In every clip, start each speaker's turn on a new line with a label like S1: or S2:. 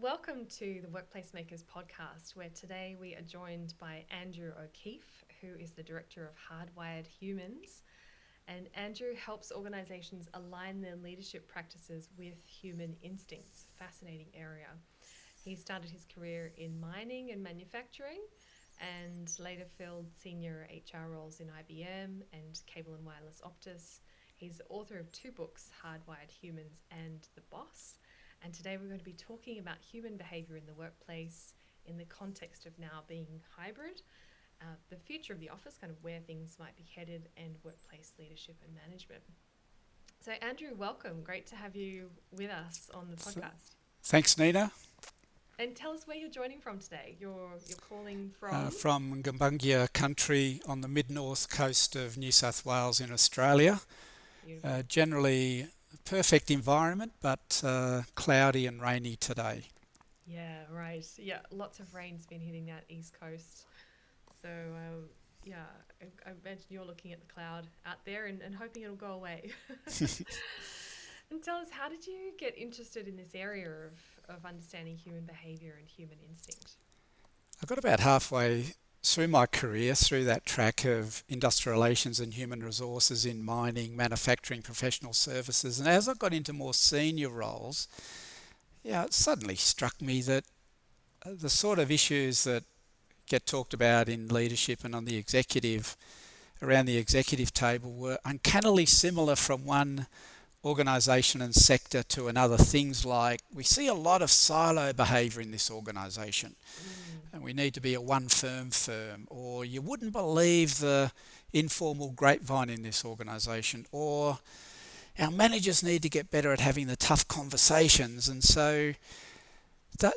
S1: welcome to the Workplace Makers podcast, where today we are joined by Andrew O'Keefe, who is the director of Hardwired Humans. And Andrew helps organizations align their leadership practices with human instincts. Fascinating area. He started his career in mining and manufacturing and later filled senior HR roles in IBM and Cable and Wireless Optus. He's the author of two books, Hardwired Humans and The Boss. And today we're going to be talking about human behaviour in the workplace in the context of now being hybrid, the future of the office, kind of where things might be headed, and workplace leadership and management. So Andrew, welcome. Great to have you with us on the podcast.
S2: Thanks, Nina.
S1: And tell us where you're joining from today. You're calling from?
S2: From Ngumbungia country on the mid-north coast of New South Wales in Australia. Generally perfect environment, but cloudy and rainy today.
S1: Yeah, right. Yeah, lots of rain's been hitting that east coast. So, I imagine you're looking at the cloud out there and hoping it'll go away. And tell us, how did you get interested in this area of understanding human behaviour and human instinct?
S2: I got about halfway through my career through that track of industrial relations and human resources in mining, manufacturing, professional services. And as I got into more senior roles, it suddenly struck me that the sort of issues that get talked about in leadership and on the executive, around the executive table, were uncannily similar from one organisation and sector to another. Things like, we see a lot of silo behaviour in this organisation, and we need to be a one firm, or you wouldn't believe the informal grapevine in this organisation, or our managers need to get better at having the tough conversations. And so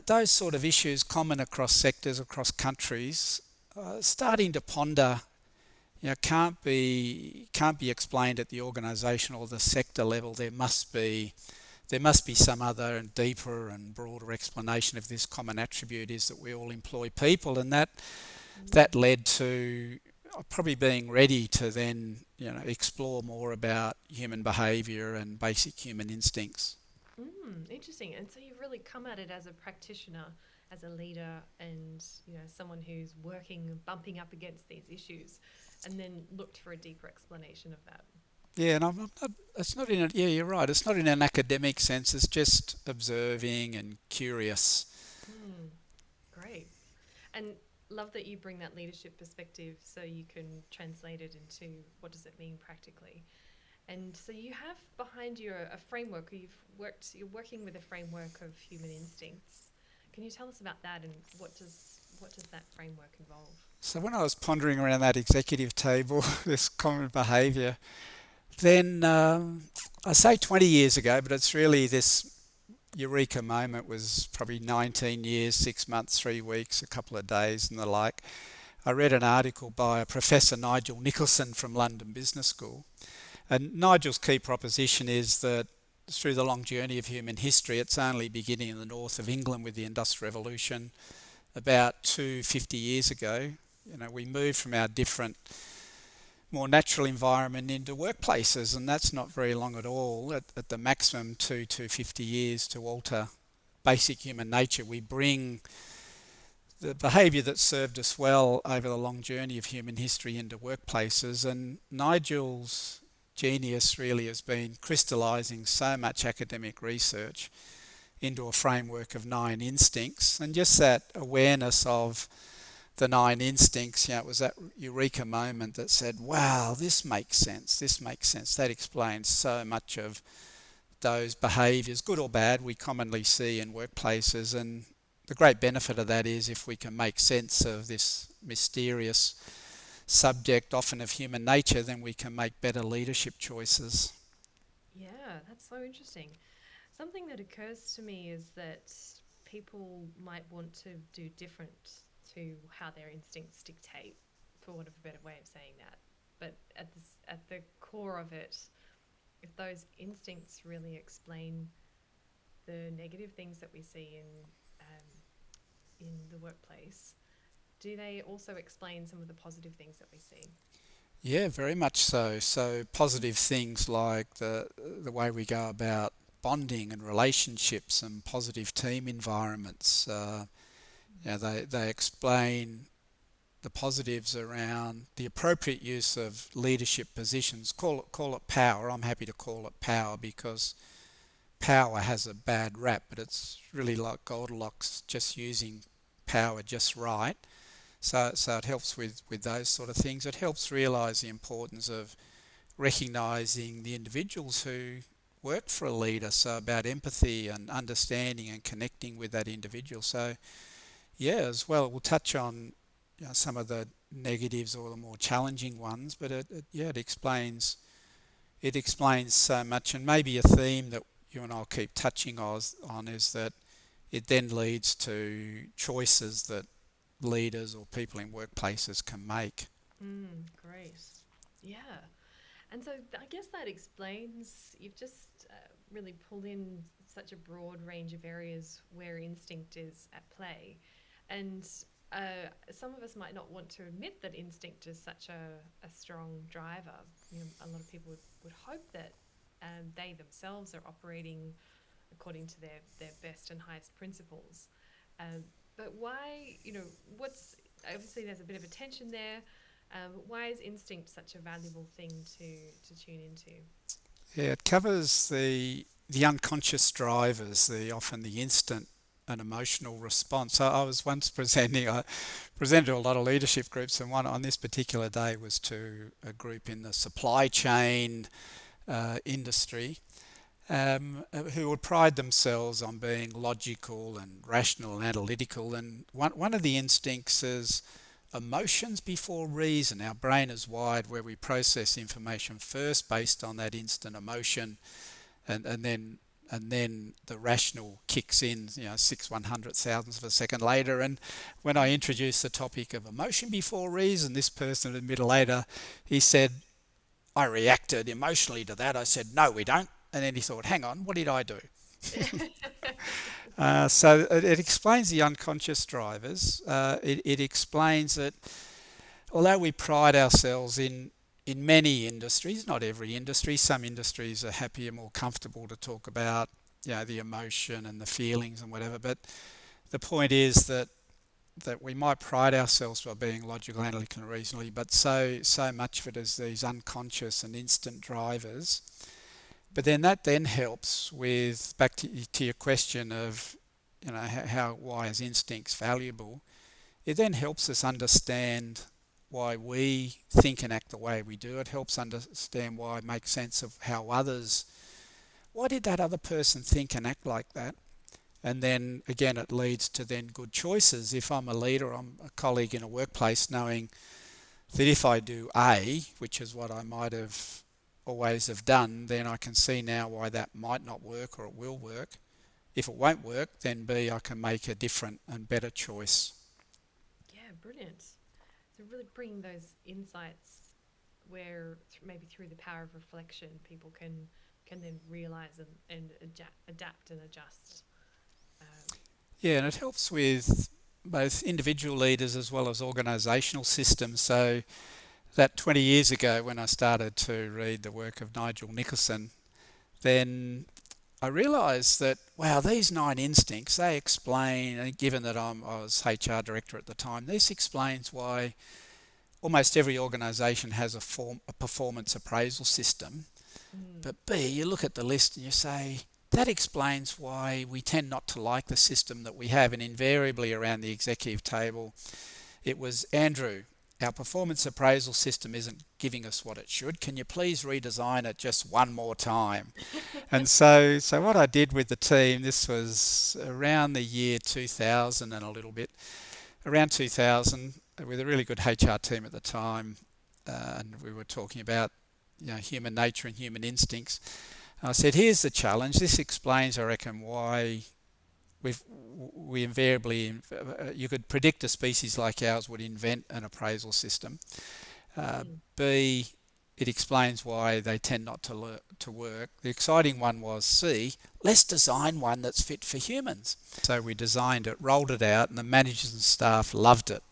S2: those sort of issues, common across sectors, across countries, starting to ponder, can't be explained at the organisational or the sector level. There must be some other and deeper and broader explanation of this common attribute is that we all employ people, and that led to probably being ready to then explore more about human behaviour and basic human instincts.
S1: Interesting. And so you've really come at it as a practitioner, as a leader, and someone who's bumping up against these issues, and then looked for a deeper explanation of that.
S2: Yeah, and I'm not. It's not in. You're right. It's not in an academic sense. It's just observing and curious.
S1: Great, and love that you bring that leadership perspective, so you can translate it into what does it mean practically. And so you have behind you a framework. You're working with a framework of human instincts. Can you tell us about that, and what does that framework involve?
S2: So when I was pondering around that executive table, this common behaviour, then I say 20 years ago, but it's really this eureka moment was probably 19 years, 6 months, 3 weeks, a couple of days and the like. I read an article by a Professor Nigel Nicholson from London Business School. And Nigel's key proposition is that through the long journey of human history, it's only beginning in the north of England with the Industrial Revolution. About 250 years ago, we moved from our different, more natural environment into workplaces, and that's not very long at all. At the maximum 250 years to alter basic human nature. We bring the behaviour that served us well over the long journey of human history into workplaces, and Nigel's genius really has been crystallising so much academic research into a framework of 9 instincts, and just that awareness of the 9 instincts, it was that eureka moment that said, wow, this makes sense. That explains so much of those behaviours, good or bad, we commonly see in workplaces. And the great benefit of that is if we can make sense of this mysterious subject, often of human nature, then we can make better leadership choices.
S1: Yeah, that's so interesting. Something that occurs to me is that people might want to do different to how their instincts dictate, for want of a better way of saying that. But at the core of it, if those instincts really explain the negative things that we see in the workplace, do they also explain some of the positive things that we see?
S2: Yeah, very much so. So positive things like the way we go about bonding and relationships and positive team environments. They explain the positives around the appropriate use of leadership positions. Call it power. I'm happy to call it power because power has a bad rap, but it's really like Goldilocks, just using power just right. So it helps with those sort of things. It helps realise the importance of recognising the individuals who work for a leader, so about empathy and understanding and connecting with that individual. So yeah, as well, we'll touch on some of the negatives or the more challenging ones, but it explains so much. And maybe a theme that you and I'll keep touching on is that it then leads to choices that leaders or people in workplaces can make.
S1: Great. Yeah. And so I guess that explains, you've just really pulled in such a broad range of areas where instinct is at play. And some of us might not want to admit that instinct is such a strong driver. A lot of people would hope that they themselves are operating according to their best and highest principles. But why, what's, obviously there's a bit of a tension there. Why is instinct such a valuable thing to tune into?
S2: Yeah, it covers the unconscious drivers, often the instant and emotional response. I was once I presented to a lot of leadership groups, and one on this particular day was to a group in the supply chain industry, who would pride themselves on being logical and rational and analytical. And one of the instincts is emotions before reason. Our brain is wired where we process information first based on that instant emotion, and then the rational kicks in, 6/100,000th of a second later. And when I introduced the topic of emotion before reason, this person a minute later, he said, I reacted emotionally to that. I said, no, we don't. And then he thought, hang on, what did I do? So it explains the unconscious drivers. It explains that although we pride ourselves in many industries, not every industry, some industries are happier, more comfortable to talk about, the emotion and the feelings and whatever. But the point is that we might pride ourselves by being logical, analytical, and reasonably, but so much of it is these unconscious and instant drivers. But then that helps with, back to your question of, why is instincts valuable? It then helps us understand why we think and act the way we do. It helps understand why, make sense of why did that other person think and act like that? And then again, it leads to then good choices. If I'm a leader, I'm a colleague in a workplace, knowing that if I do A, which is what I might have always have done, then I can see now why that might not work or it will work. If it won't work, then B, I can make a different and better choice.
S1: Yeah, brilliant. So really bringing those insights where maybe through the power of reflection, people can then realise and adapt and adjust.
S2: Yeah, and it helps with both individual leaders as well as organisational systems. So that 20 years ago when I started to read the work of Nigel Nicholson, then I realised that, wow, these 9 instincts, they explain, and given that I was HR director at the time, this explains why almost every organisation has a performance appraisal system. But B, you look at the list and you say, that explains why we tend not to like the system that we have. And invariably around the executive table, it was, Andrew, our performance appraisal system isn't giving us what it should. Can you please redesign it just one more time? And so what I did with the team, this was around the year 2000 and a little bit, around 2000, with a really good HR team at the time, and we were talking about human nature and human instincts. And I said, here's the challenge. This explains, I reckon, why we invariably, you could predict a species like ours would invent an appraisal system. B, it explains why they tend not to work. The exciting one was C, let's design one that's fit for humans. So we designed it, rolled it out, and the managers and staff loved it.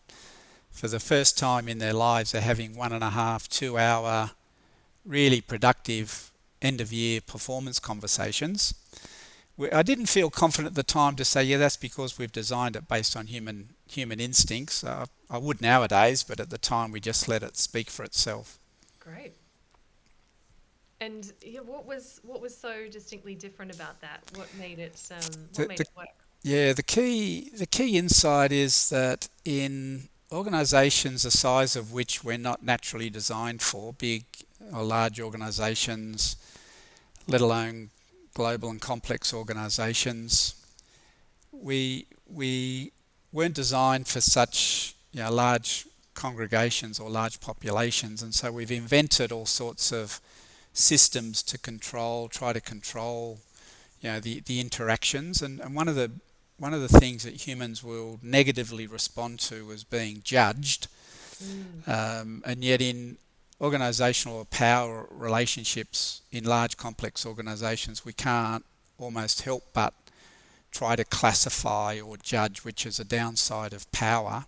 S2: For the first time in their lives, they're having 1.5, 2 hour, really productive end of year performance conversations. I didn't feel confident at the time to say, yeah, that's because we've designed it based on human instincts. I would nowadays, but at the time we just let it speak for itself.
S1: Great. And yeah, what was so distinctly different about that? What made it work?
S2: Yeah, the key insight is that in organisations the size of which we're not naturally designed for, big or large organisations, let alone global and complex organisations, we weren't designed for such large congregations or large populations, and so we've invented all sorts of systems to try to control the interactions, and one of the things that humans will negatively respond to is being judged. And yet in organisational power relationships in large complex organisations, we can't almost help but try to classify or judge, which is a downside of power.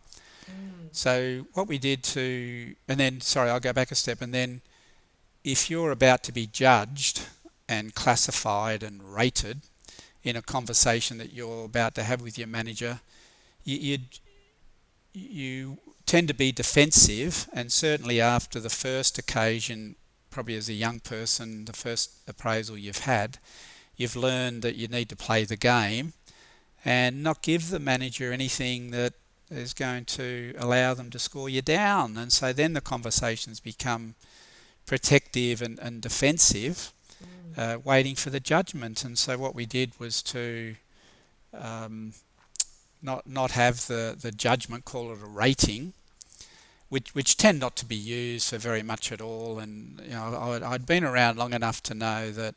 S2: So what we did I'll go back a step, and then if you're about to be judged and classified and rated in a conversation that you're about to have with your manager, you tend to be defensive, and certainly after the first occasion, probably as a young person, the first appraisal you've had, you've learned that you need to play the game and not give the manager anything that is going to allow them to score you down. And so then the conversations become protective and defensive, waiting for the judgment. And so what we did was to not have the judgment, call it a rating, which tend not to be used for very much at all. And I'd been around long enough to know that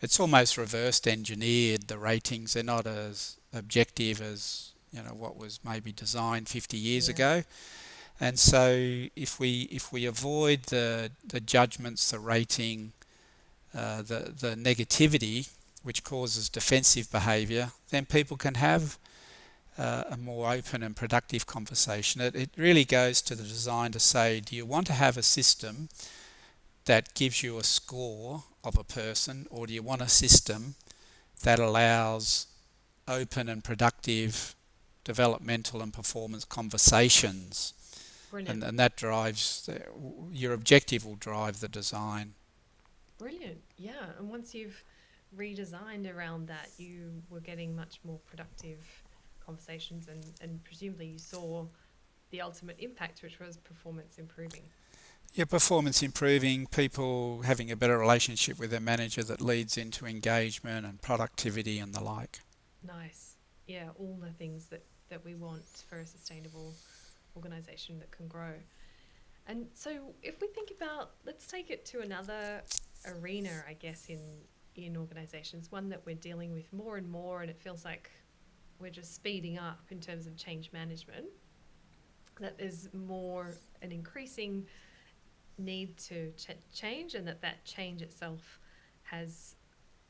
S2: it's almost reversed engineered, the ratings. They're not as objective as what was maybe designed 50 years ago. And so if we avoid the judgments, the rating, the negativity, which causes defensive behaviour, then people can have a more open and productive conversation. It really goes to the design to say, do you want to have a system that gives you a score of a person, or do you want a system that allows open and productive developmental and performance conversations?
S1: Brilliant.
S2: And that drives, your objective will drive the design.
S1: Brilliant. Yeah. And once you've redesigned around that, you were getting much more productive conversations, and presumably you saw the ultimate impact, which was performance improving.
S2: Yeah, performance improving, people having a better relationship with their manager that leads into engagement and productivity and the like.
S1: Nice. Yeah, all the things that we want for a sustainable organisation that can grow. And so if we think about, let's take it to another arena, I guess, in organisations, one that we're dealing with more and more, and it feels like we're just speeding up in terms of change management, that there's more an increasing need to change, and that change itself has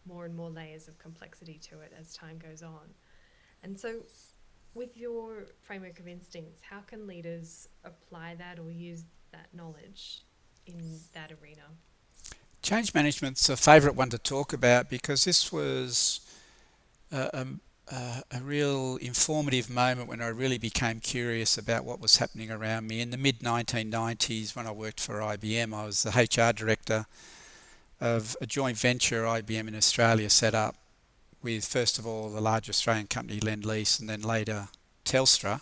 S1: more and more layers of complexity to it as time goes on. And so with your framework of instincts, how can leaders apply that or use that knowledge in that arena?
S2: Change management's a favourite one to talk about, because this was a real informative moment when I really became curious about what was happening around me. In the mid-1990s, when I worked for IBM, I was the HR director of a joint venture IBM in Australia set up with, first of all, the large Australian company Lendlease, and then later Telstra.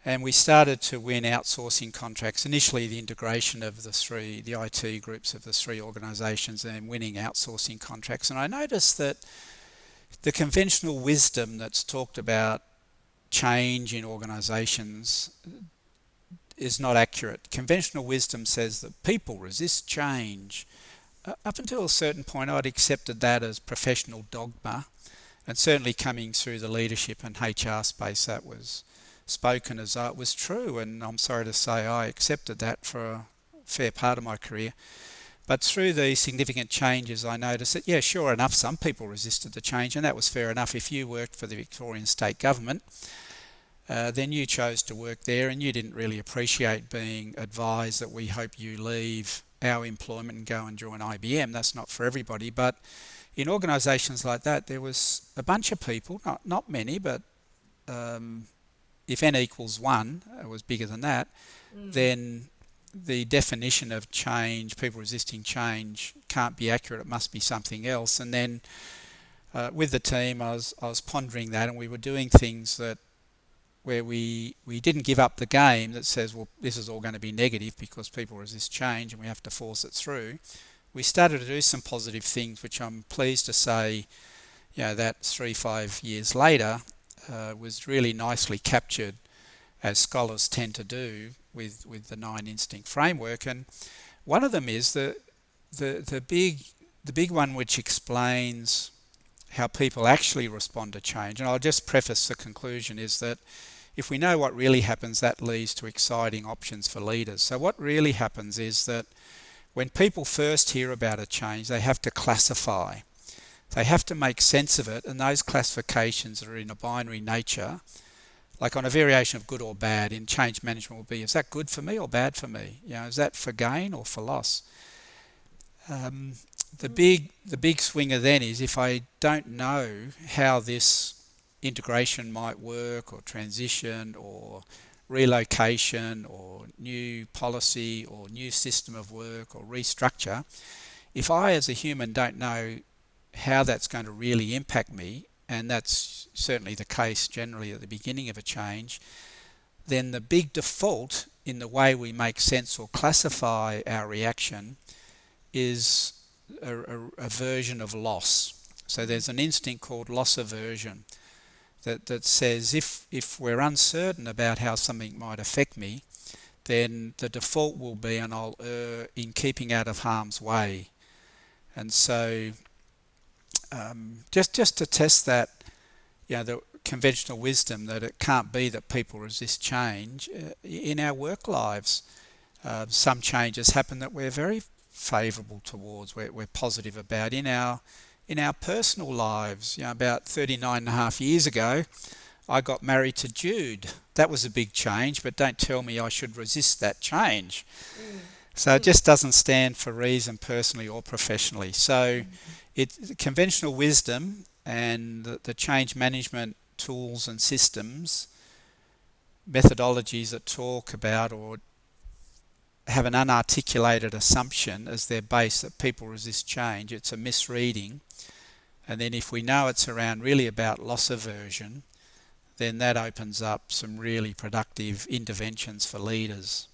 S2: And we started to win outsourcing contracts, initially the integration of the IT groups of the three organisations, and winning outsourcing contracts. And I noticed that the conventional wisdom that's talked about change in organisations is not accurate. Conventional wisdom says that people resist change. Up until a certain point, I'd accepted that as professional dogma, and certainly coming through the leadership and HR space, that was spoken as though it was true, and I'm sorry to say I accepted that for a fair part of my career. But through the significant changes, I noticed that, yeah, sure enough, some people resisted the change, and that was fair enough. If you worked for the Victorian State Government, then you chose to work there, and you didn't really appreciate being advised that we hope you leave our employment and go and join IBM. That's not for everybody. But in organisations like that, there was a bunch of people, not many, but if n equals 1, it was bigger than that, then the definition of change, people resisting change, can't be accurate. It must be something else. And then with the team, I was pondering that, and we were doing things that where we didn't give up the game that says, well, this is all going to be negative because people resist change and we have to force it through. We started to do some positive things, which I'm pleased to say, that 3-5 years later was really nicely captured, as scholars tend to do, with the 9 instinct framework. And one of them is the big one, which explains how people actually respond to change. And I'll just preface the conclusion is that if we know what really happens, that leads to exciting options for leaders. So what really happens is that when people first hear about a change, they have to classify. They have to make sense of it, and those classifications are in a binary nature. Like on a variation of good or bad in change management will be, is that good for me or bad for me? Is that for gain or for loss? The big swinger then is if I don't know how this integration might work, or transition, or relocation, or new policy, or new system of work, or restructure, if I as a human don't know how that's going to really impact me, and that's certainly the case generally at the beginning of a change, then the big default in the way we make sense or classify our reaction is a version of loss. So there's an instinct called loss aversion that says if we're uncertain about how something might affect me, then the default will be, and I'll err in keeping out of harm's way. And so just to test that, the conventional wisdom that it can't be that people resist change, in our work lives, some changes happen that we're very favourable towards, we're positive about. In our personal lives, about 39 and a half years ago, I got married to Jude. That was a big change, but don't tell me I should resist that change. So it just doesn't stand for reason personally or professionally. So it's conventional wisdom and the change management tools and systems, methodologies that talk about or have an unarticulated assumption as their base that people resist change, it's a misreading. And then if we know it's really about loss aversion, then that opens up some really productive interventions for leaders.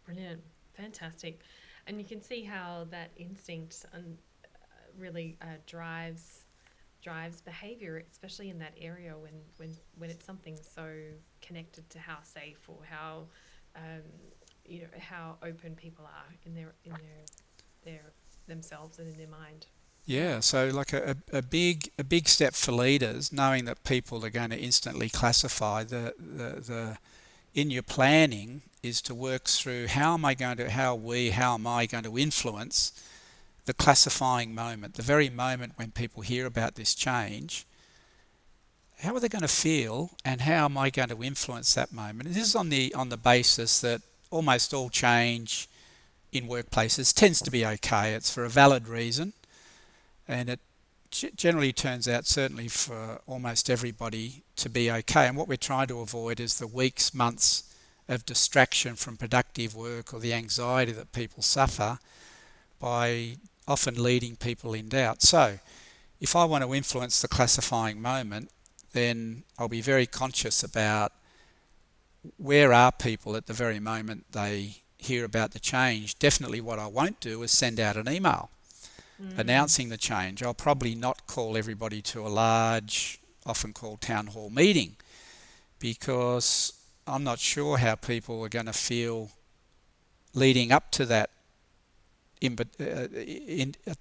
S1: Brilliant. Fantastic. And you can see how that instinct really drives behaviour, especially in that area when it's something so connected to how safe or how how open people are in their themselves and in their mind.
S2: Yeah, so like a big step for leaders, knowing that people are going to instantly classify the in your planning is to work through how am I going to influence the classifying moment, the very moment when people hear about this change. How are they going to feel, and how am I going to influence that moment? And this is on the basis that almost all change in workplaces tends to be okay. It's for a valid reason, and it generally turns out, certainly for almost everybody, to be okay. And what we're trying to avoid is the weeks, months of distraction from productive work or the anxiety that people suffer by often leading people in doubt. So if I want to influence the classifying moment, then I'll be very conscious about where are people at the very moment they hear about the change. Definitely what I won't do is send out an email announcing the change. I'll probably not call everybody to a large, often called town hall meeting, because I'm not sure how people are going to feel leading up to that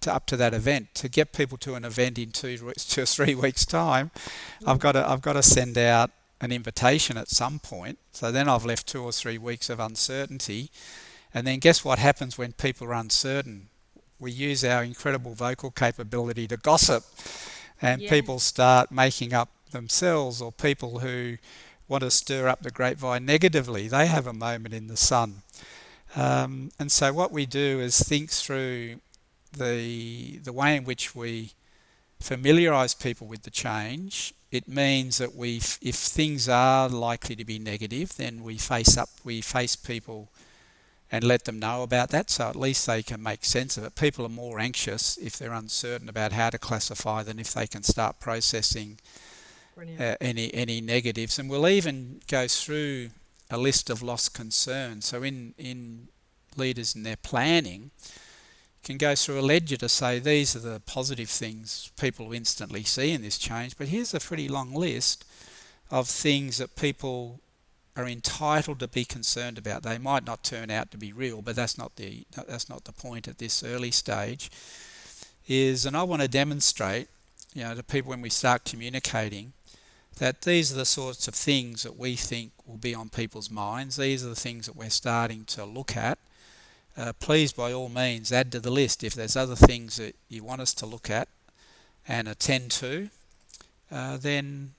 S2: up to that event. To get people to an event in 2 or 3 weeks' time, I've got to send out an invitation at some point. So then I've left 2 or 3 weeks of uncertainty. And then guess what happens when people are uncertain? We use our incredible vocal capability to gossip, and people start making up themselves, or people who want to stir up the grapevine negatively, they have a moment in the sun. And so what we do is think through the way in which we familiarise people with the change, it means that if things are likely to be negative, then we face people and let them know about that, so at least they can make sense of it. People are more anxious if they're uncertain about how to classify than if they can start processing any negatives. And we'll even go through a list of lost concerns. So in leaders in their planning, can go through a ledger to say these are the positive things people instantly see in this change, but here's a pretty long list of things that people are entitled to be concerned about. They might not turn out to be real, but that's not the point at this early stage. And I want to demonstrate, to people when we start communicating, that these are the sorts of things that we think will be on people's minds. These are the things that we're starting to look at. Please, by all means, add to the list if there's other things that you want us to look at and attend to. Then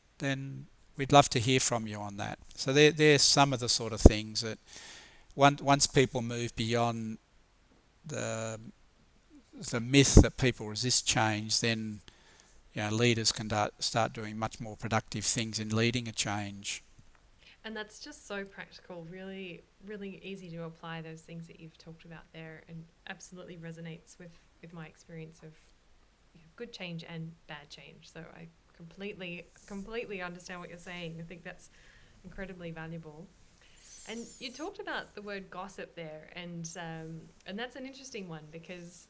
S2: we'd love to hear from you on that. So there's some of the sort of things that once people move beyond the myth that people resist change, then leaders can start doing much more productive things in leading a change.
S1: And that's just so practical, really, really easy to apply those things that you've talked about there, and absolutely resonates with my experience of good change and bad change. So I completely understand what you're saying. I think that's incredibly valuable. And you talked about the word gossip there, and that's an interesting one because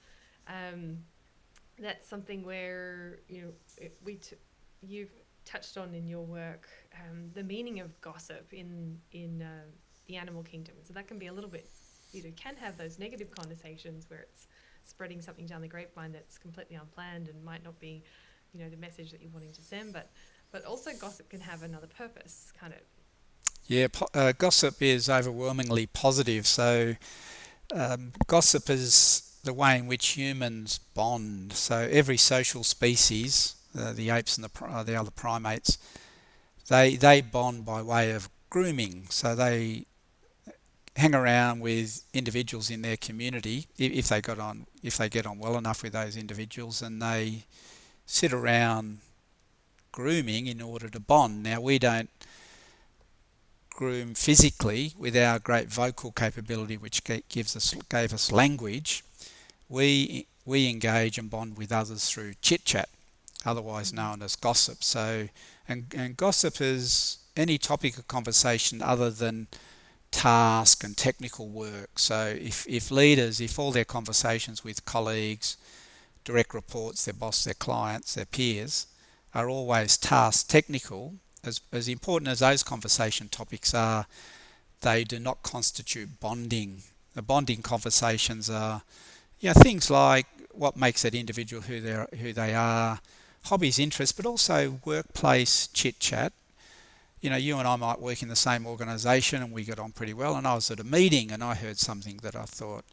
S1: that's something where you've touched on in your work the meaning of gossip in the animal kingdom. So that can be a little bit, can have those negative connotations where it's spreading something down the grapevine that's completely unplanned and might not be, the message that you're wanting to send. But also gossip can have another purpose, kind of.
S2: Yeah, gossip is overwhelmingly positive. So gossip is the way in which humans bond. So every social species, the apes and the other primates, they bond by way of grooming. So they hang around with individuals in their community if they get on well enough with those individuals, and they sit around grooming in order to bond. Now, we don't groom physically with our great vocal capability, which gave us language. We engage and bond with others through chit-chat, otherwise known as gossip. So, and gossip is any topic of conversation other than task and technical work. So if all their conversations with colleagues, direct reports, their boss, their clients, their peers, are always task technical, as important as those conversation topics are, they do not constitute bonding. The bonding conversations are things like what makes that individual who they are, hobbies, interests, but also workplace chit-chat. You and I might work in the same organisation and we get on pretty well, and I was at a meeting and I heard something that I thought,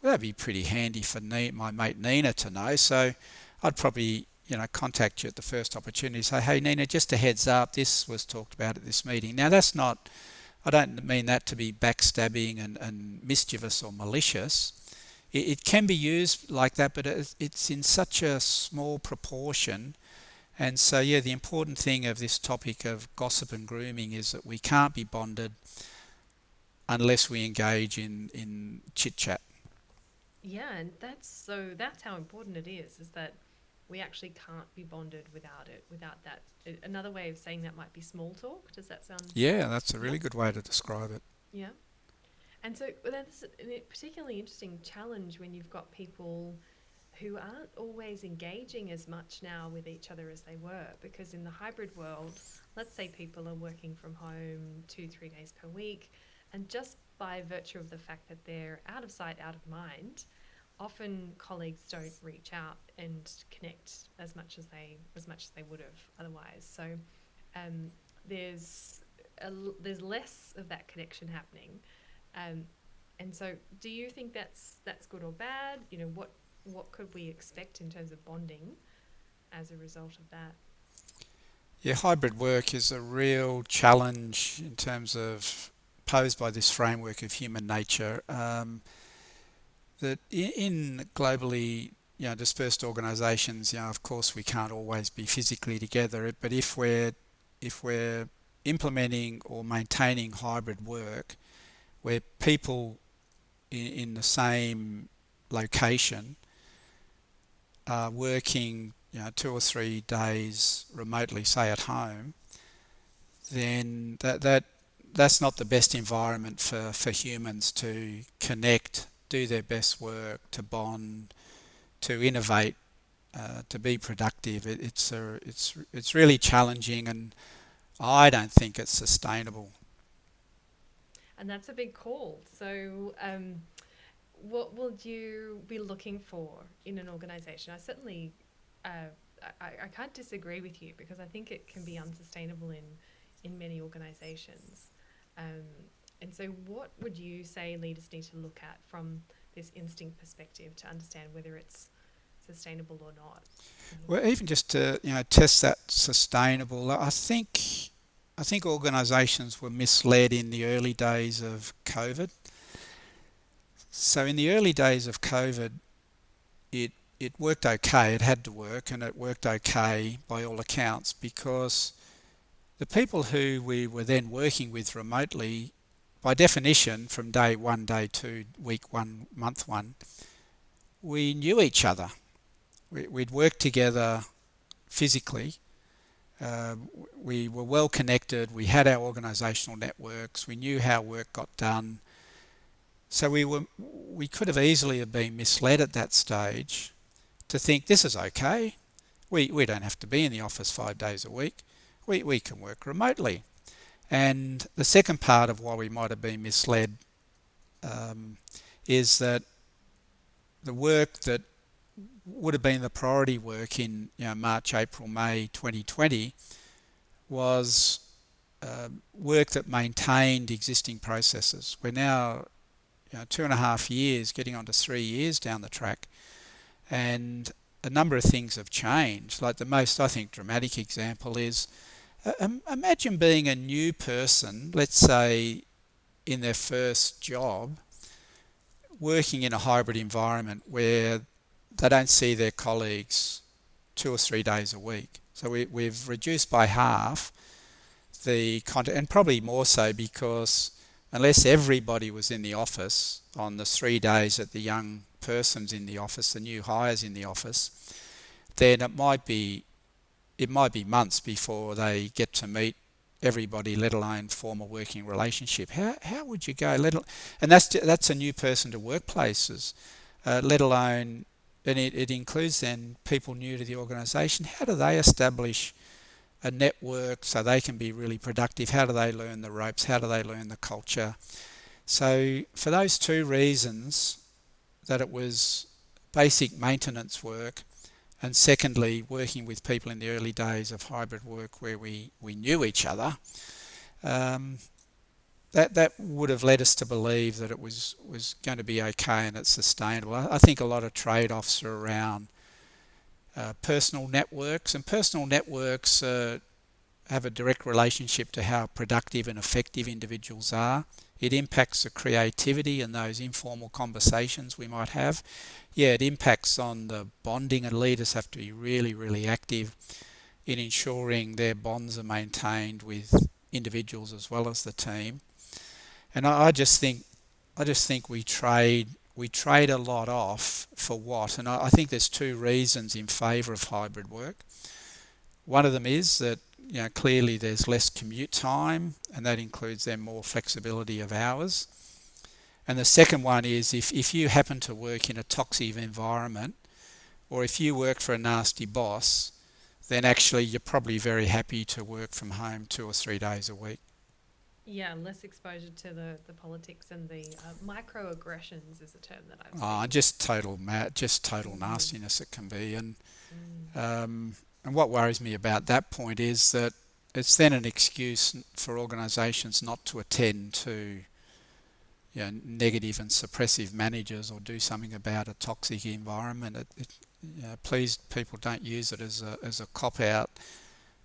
S2: well, that'd be pretty handy for my mate Nina to know. So I'd probably contact you at the first opportunity, say, hey Nina, just a heads up, this was talked about at this meeting. Now that's not, I don't mean that to be backstabbing and mischievous or malicious. It can be used like that, but it's in such a small proportion. And so, the important thing of this topic of gossip and grooming is that we can't be bonded unless we engage in chit-chat.
S1: Yeah, and that's how important it is that we actually can't be bonded without that. Another way of saying that might be small talk. Does that sound?
S2: Yeah, that's a really good way to describe it.
S1: Yeah. And so that's a particularly interesting challenge when you've got people who aren't always engaging as much now with each other as they were, because in the hybrid world, let's say people are working from home 2-3 days per week, and just by virtue of the fact that they're out of sight, out of mind, often colleagues don't reach out and connect as much as they would have otherwise. So there's less of that connection happening. And so do you think that's good or bad? What could we expect in terms of bonding as a result of that?
S2: Yeah, hybrid work is a real challenge in terms of posed by this framework of human nature. That in globally dispersed organisations, of course we can't always be physically together, but if we're implementing or maintaining hybrid work where people in the same location are working 2 or 3 days remotely, say at home, then that's not the best environment for humans to connect, do their best work, to bond, to innovate, to be productive. It's really challenging, and I don't think it's sustainable.
S1: And that's a big call. So, what would you be looking for in an organisation? I certainly, I can't disagree with you, because I think it can be unsustainable in many organisations. Um, and so, what would you say leaders need to look at from this instinct perspective to understand whether it's sustainable or not?
S2: Well, even just to test that sustainable, I think organisations were misled in the early days of COVID. So in the early days of COVID, it it worked okay. It had to work, and it worked okay by all accounts, because the people who we were then working with remotely, by definition, from day one, day two, week one, month one, we knew each other. We'd worked together physically. Uh, we were well connected. We had our organisational networks. We knew how work got done. So we could have easily have been misled at that stage to think this is okay. We don't have to be in the office 5 days a week. We can work remotely. And the second part of why we might have been misled is that the work that would have been the priority work in March, April, May 2020 was work that maintained existing processes. We're now 2.5 years, getting on to 3 years down the track, and a number of things have changed. Like the most, I think, dramatic example is imagine being a new person, let's say in their first job, working in a hybrid environment where they don't see their colleagues 2 or 3 days a week. So we've reduced by half the content, and probably more so because unless everybody was in the office on the 3 days that the young person's in the office, the new hire's in the office, then it might be months before they get to meet everybody, let alone form a working relationship. How would you go? And that's a new person to workplaces, let alone, and it includes then people new to the organisation. How do they establish a network so they can be really productive? How do they learn the ropes? How do they learn the culture? So for those two reasons, that it was basic maintenance work, and secondly, working with people in the early days of hybrid work where we knew each other, that would have led us to believe that it was going to be okay and it's sustainable. I think a lot of trade-offs are around personal networks, and personal networks have a direct relationship to how productive and effective individuals are. It impacts the creativity and those informal conversations we might have. Yeah, it impacts on the bonding, and leaders have to be really, really active in ensuring their bonds are maintained with individuals as well as the team. And I just think we trade a lot off for what? And I think there's two reasons in favour of hybrid work. One of them is that clearly there's less commute time, and that includes then more flexibility of hours. And the second one is if you happen to work in a toxic environment, or if you work for a nasty boss, then actually you're probably very happy to work from home 2 or 3 days a week.
S1: Yeah, less exposure to the politics and the microaggressions is a term that I've seen.
S2: Just total nastiness it can be. And what worries me about that point is that it's then an excuse for organisations not to attend to negative and suppressive managers or do something about a toxic environment. Please, people, don't use it as a cop-out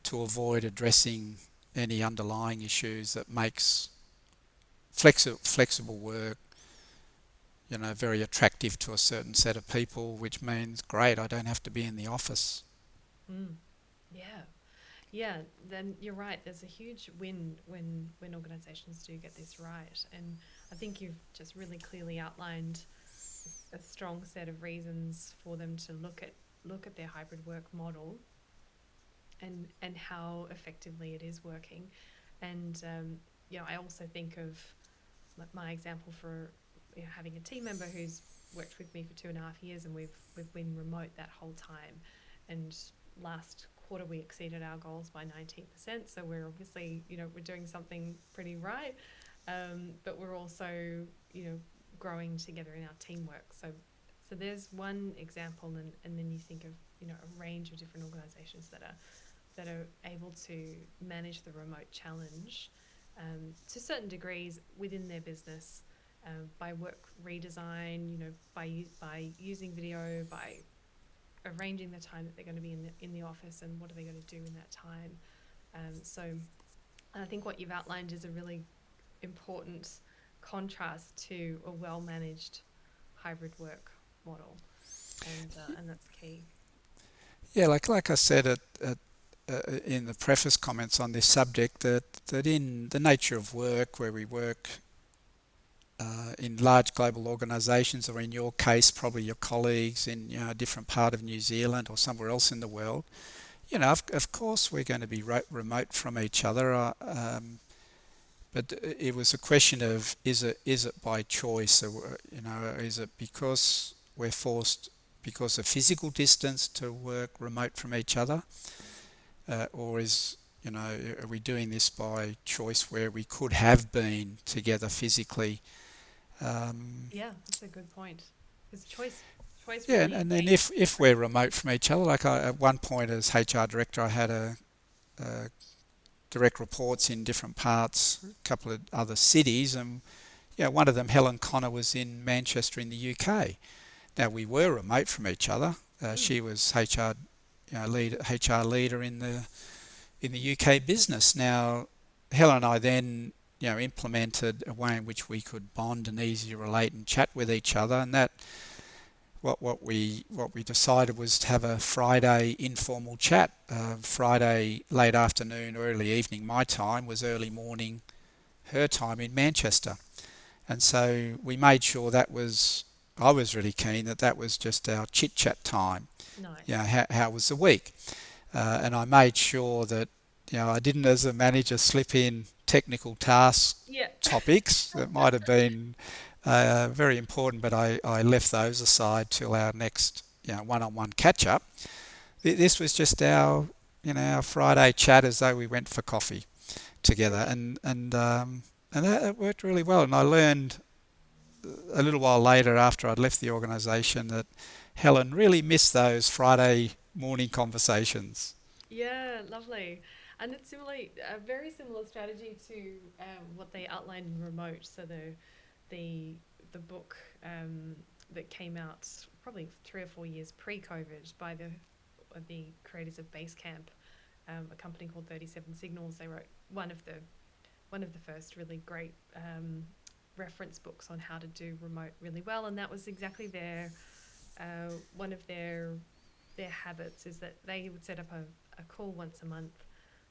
S2: to avoid addressing any underlying issues that makes flexible work very attractive to a certain set of people, which means, great, I don't have to be in the office.
S1: Mm. Yeah. Yeah, then you're right. There's a huge win when organisations do get this right, and I think you've just really clearly outlined a strong set of reasons for them to look at their hybrid work model and how effectively it is working. And I also think of like my example for having a team member who's worked with me for 2.5 years, and we've been remote that whole time. And last quarter we exceeded our goals by 19%. So we're obviously we're doing something pretty right, but we're also growing together in our teamwork. So there's one example, and then you think of a range of different organisations that are able to manage the remote challenge to certain degrees within their business, by work redesign, by using video, by arranging the time that they're going to be in the office and what are they going to do in that time. So I think what you've outlined is a really important contrast to a well-managed hybrid work model, and that's key.
S2: Yeah, like I said in the preface comments on this subject, that in the nature of work, where we work in large global organisations, or in your case, probably your colleagues in a different part of New Zealand or somewhere else in the world, of course we're going to be remote from each other. But it was a question of, is it by choice, or is it because we're forced because of physical distance to work remote from each other, or are we doing this by choice where we could have been together physically?
S1: Yeah, that's a good point. Because choice
S2: Yeah,
S1: really
S2: and then
S1: makes
S2: if we're remote from each other, like at one point as HR director, I had a direct reports in different parts, a couple of other cities, and one of them, Helen Connor, was in Manchester in the UK. Now we were remote from each other. She was HR leader in the UK business. Now Helen and I then implemented a way in which we could bond and easily relate and chat with each other, and that what we decided was to have a Friday informal chat. Friday late afternoon, early evening my time was early morning her time in Manchester, and so we made sure I was really keen that was just our chit chat time.
S1: nice.
S2: How was the week, and I made sure that I didn't, as a manager, slip in technical task
S1: Yeah.
S2: topics that might have been very important, but I left those aside till our next one-on-one catch-up. This was just our Friday chat, as though we went for coffee together, and that worked really well. And I learned a little while later, after I'd left the organisation, that Helen really missed those Friday morning conversations.
S1: Yeah, lovely. And it's a very similar strategy to what they outlined in Remote. So the book that came out probably 3 or 4 years pre-COVID by the creators of Basecamp, a company called 37 Signals. They wrote one of the first really great reference books on how to do remote really well, and that was exactly one of their habits, is that they would set up a call once a month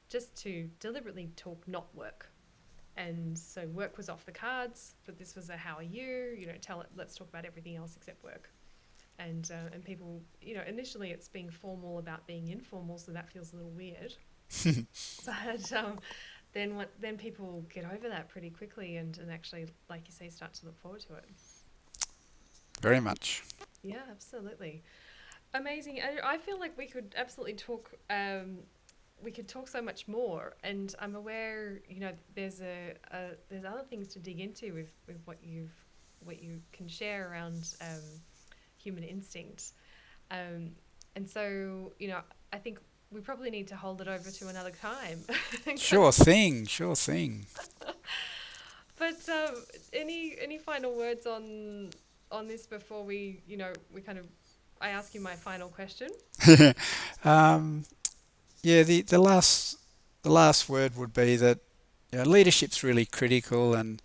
S1: just to deliberately talk not work. And so work was off the cards, but this was a how are you, let's talk about everything else except work. And people, initially it's being formal about being informal, so that feels a little weird. But then people get over that pretty quickly, and actually, like you say, start to look forward to it.
S2: Very much.
S1: Yeah, absolutely. Amazing. I feel like we could absolutely talk. We could talk so much more, and I'm aware, there's there's other things to dig into with what you can share around human instinct, and so I think we probably need to hold it over to another time.
S2: Sure thing, sure thing.
S1: But any final words on this before we kind of I ask you my final question?
S2: um, yeah, the last word would be that leadership's really critical, and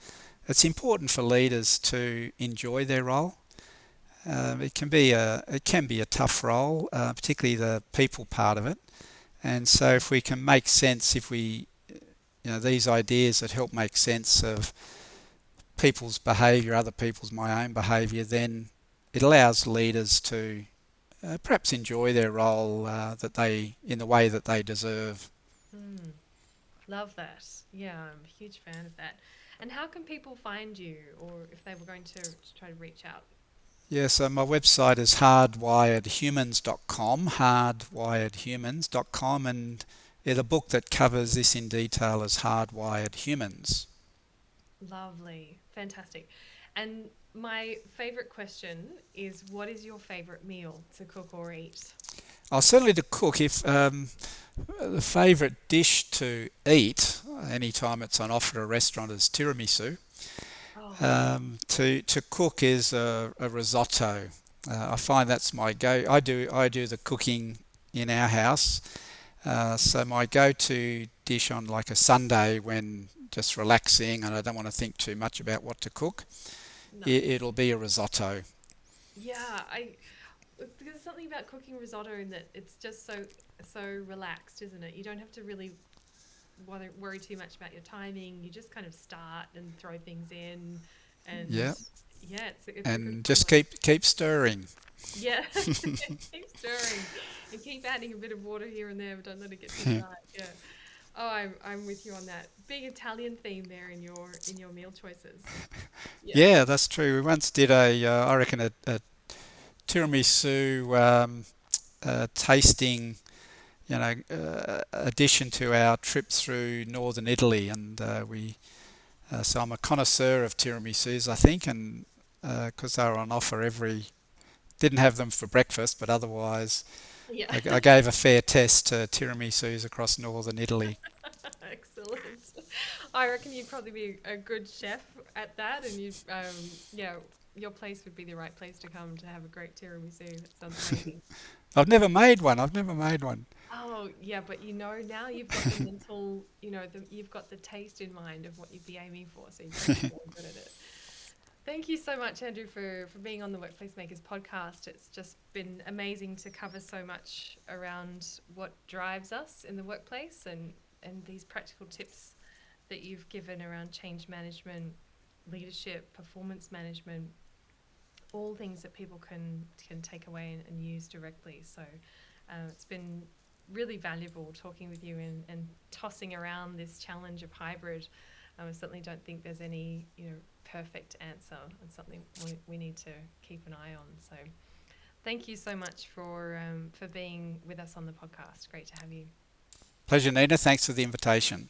S2: it's important for leaders to enjoy their role. It can be a tough role, particularly the people part of it. And so if we can make sense, if we these ideas that help make sense of people's behaviour, other people's, my own behaviour, then it allows leaders to perhaps enjoy their role in the way that they deserve.
S1: Mm, love that. Yeah, I'm a huge fan of that. And how can people find you, or if they were going to try to reach out?
S2: Yeah, so my website is hardwiredhumans.com, hardwiredhumans.com, and the book that covers this in detail is Hardwired Humans.
S1: Lovely, fantastic. And my favorite question is, what is your favorite meal to cook or eat?
S2: Certainly to cook, if the favourite dish to eat anytime it's on offer at a restaurant is tiramisu.
S1: Oh,
S2: To cook is a risotto. I find that's my go. I do the cooking in our house. So my go-to dish on like a Sunday when just relaxing and I don't want to think too much about what to cook,
S1: nice.
S2: it'll be a risotto.
S1: Yeah, I because there's something about cooking risotto in that it's just so relaxed, isn't it? You don't have to really worry too much about your timing. You just kind of start and throw things in, and
S2: Yeah,
S1: yeah, it's a good
S2: and just
S1: feeling.
S2: keep stirring.
S1: Yeah, keep stirring and keep adding a bit of water here and there, but don't let it get too dry. Yeah. Oh, I'm with you on that. Big Italian theme there in your meal choices. Yeah.
S2: Yeah, that's true. We once did I reckon a tiramisu tasting, addition to our trip through northern Italy, and so I'm a connoisseur of tiramisus, I think, and because they were on offer didn't have them for breakfast, but otherwise,
S1: Yeah.
S2: I gave a fair test to tiramisus across northern Italy.
S1: Excellent. I reckon you'd probably be a good chef at that, and yeah, your place would be the right place to come to have a great tiramisu. That sounds amazing.
S2: I've never made one. I've never made one.
S1: Oh, yeah, but now you've got the mental, you've got the taste in mind of what you'd be aiming for, so you're going to be really good at it. Thank you so much, Andrew, for being on the Workplace Makers podcast. It's just been amazing to cover so much around what drives us in the workplace and these practical tips that you've given around change management, leadership, performance management, all things that people can take away and use directly. So it's been really valuable talking with you and tossing around this challenge of hybrid. I certainly don't think there's any perfect answer. It's something we need to keep an eye on. So thank you so much for being with us on the podcast. Great to have you.
S2: Pleasure, Nina. Thanks for the invitation.